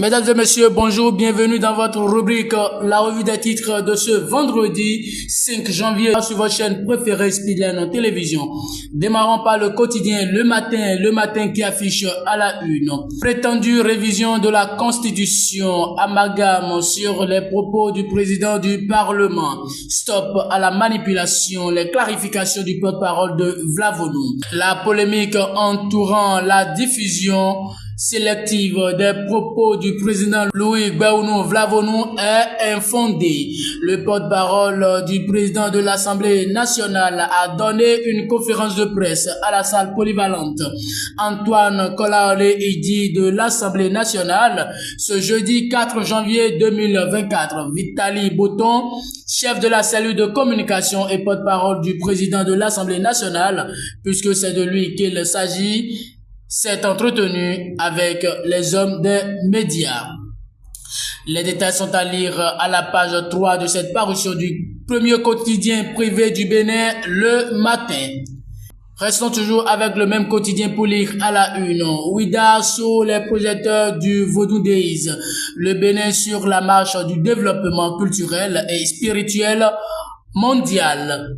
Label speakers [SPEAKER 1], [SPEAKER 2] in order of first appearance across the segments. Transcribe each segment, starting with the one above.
[SPEAKER 1] Mesdames et messieurs, bonjour, bienvenue dans votre rubrique La revue des titres de ce vendredi 5 janvier sur votre chaîne préférée Speedline Télévision. Démarrons par le quotidien Le Matin qui affiche à la une. Prétendue révision de la Constitution, amalgame sur les propos du président du Parlement. Stop à la manipulation, les clarifications du porte-parole de Vlavonou. La polémique entourant la diffusion sélective des propos du président Louis Gbagbo Vlavonou est infondée. Le porte-parole du président de l'Assemblée nationale a donné une conférence de presse à la salle polyvalente Antoine Kolaole-Idi de l'Assemblée nationale ce jeudi 4 janvier 2024. Vitali Boton, chef de la cellule de communication et porte-parole du président de l'Assemblée nationale, puisque c'est de lui qu'il s'agit, s'est entretenu avec les hommes des médias. Les détails sont à lire à la page 3 de cette parution du premier quotidien privé du Bénin, Le Matin. Restons toujours avec le même quotidien pour lire à la une. Ouida sur les projecteurs du Vodou Days. Le Bénin sur la marche du développement culturel et spirituel mondial.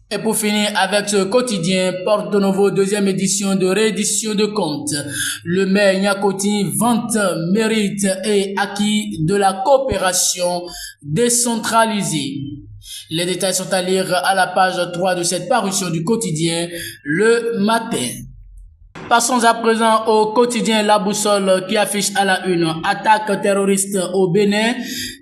[SPEAKER 1] Et pour finir avec ce quotidien, Porto Novo, deuxième édition de réédition de comptes. Le maire Nyakoti vante mérite et acquis de la coopération décentralisée. Les détails sont à lire à la page 3 de cette parution du quotidien Le Matin. Passons à présent au quotidien La Boussole qui affiche à la une. Attaque terroriste au Bénin.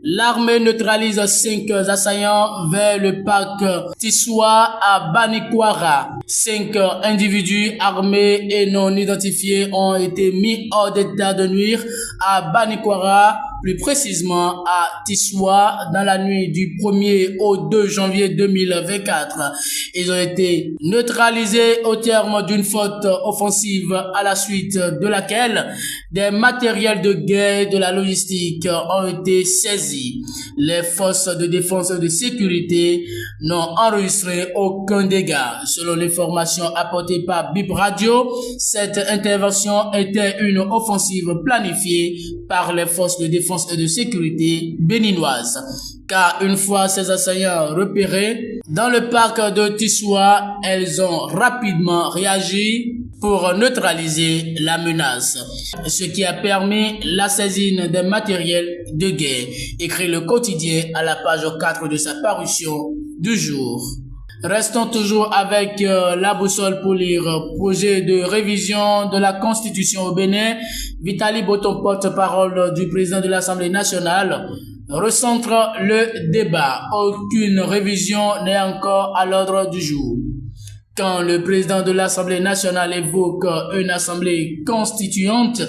[SPEAKER 1] L'armée neutralise 5 assaillants vers le parc Tissoua à Banikwara. 5 individus armés et non identifiés ont été mis hors d'état de nuire à Banikwara, plus précisément à Tissoua, dans la nuit du 1er au 2 janvier 2024. Ils ont été neutralisés au terme d'une faute offensive à la suite de laquelle des matériels de guerre et de la logistique ont été saisis. Les forces de défense et de sécurité n'ont enregistré aucun dégât. Selon l'information apportée par Bip Radio, cette intervention était une offensive planifiée par les forces de défense et de sécurité béninoises. Car une fois ces assaillants repérés dans le parc de Tissoua, elles ont rapidement réagi pour neutraliser la menace, ce qui a permis la saisine des matériels de guerre, écrit le quotidien à la page 4 de sa parution du jour. Restons toujours avec La Boussole pour lire projet de révision de la Constitution au Bénin. Vitali Boton, porte-parole du président de l'Assemblée nationale, recentre le débat. Aucune révision n'est encore à l'ordre du jour. Quand le président de l'Assemblée nationale évoque une assemblée constituante,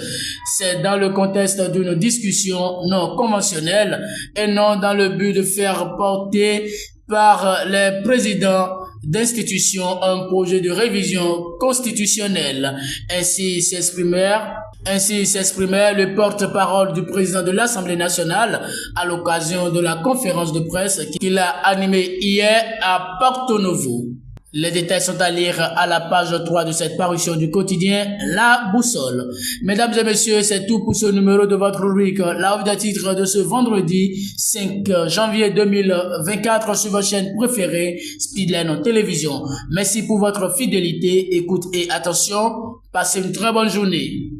[SPEAKER 1] c'est dans le contexte d'une discussion non conventionnelle et non dans le but de faire porter par les présidents d'institutions un projet de révision constitutionnelle. Ainsi s'exprimait le porte-parole du président de l'Assemblée nationale à l'occasion de la conférence de presse qu'il a animée hier à Porto Novo. Les détails sont à lire à la page 3 de cette parution du quotidien La Boussole. Mesdames et messieurs, c'est tout pour ce numéro de votre rubrique La revue des titres de ce vendredi 5 janvier 2024 sur votre chaîne préférée Speedline Télévision. Merci pour votre fidélité, écoute et attention. Passez une très bonne journée.